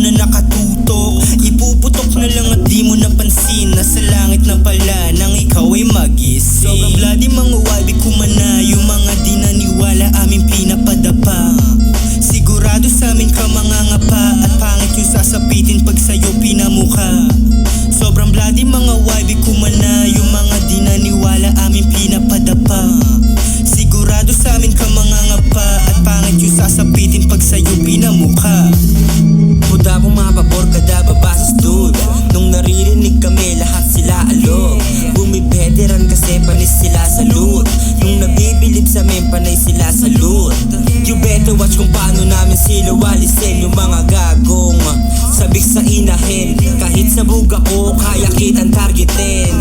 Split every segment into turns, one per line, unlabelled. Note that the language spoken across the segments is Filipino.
na nakatutok. Ipuputok na lang at di mo napansin na sa langit na pala nang ikaw ay magising. Sobrang bloody mga YB kumana, yung mga di naniwala aming pinapadapa. Sigurado sa amin ka mangangapa at pangit yung sasapitin pag sa'yo pinamukha. Sobrang bloody mga YB kumana, yung mga di naniwala aming pinapadapa. Sigurado sa amin ka mangangapa at pangit yung sasapitin pag sa'yo pinamukha.
Puta kong mapabor kada babasas dude. Nung naririnig kami lahat sila alog. Bumibederan kasi panis sila sa loot. Nung nabibilib sa amin panay sila sa loot. You better watch kung paano namin sila walisin. Yung mga gagong sabik sa inahin. Kahit sabog ako kaya kitang targetin.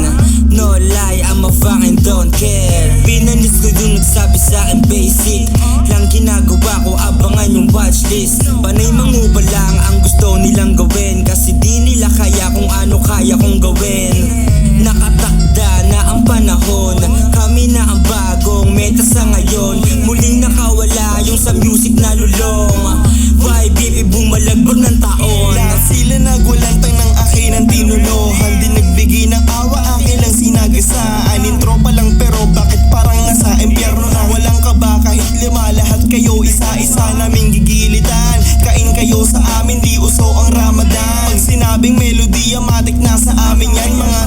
No lie, I'm a fucking don't care. Pinanis ko yung nagsabi sa akin basic lang ginagawa ko, abangan yung watchlist. Panay manguba lang ang gusto nilang gawin, kasi di nila kaya kung ano kaya kong gawin. Nakatakda na ang panahon, kami na ang bagong meta sa ngayon. Muling nakawala yung sa music na lulong. YBP bumalagbag ng taon.
Lahat sila nagwalantang ng akin ang tinulohan. Di nagbigay ng awa, akin lang sinagasaan. Intro pa lang pero bakit parang nasa impyerno na? Walang kaba kahit lima, lahat kayo isa-isa naming gigilitan. Kain kayo sa amin, di uso ang Ramadan. Pag sinabing melodiya, matik na sa amin yan. Mga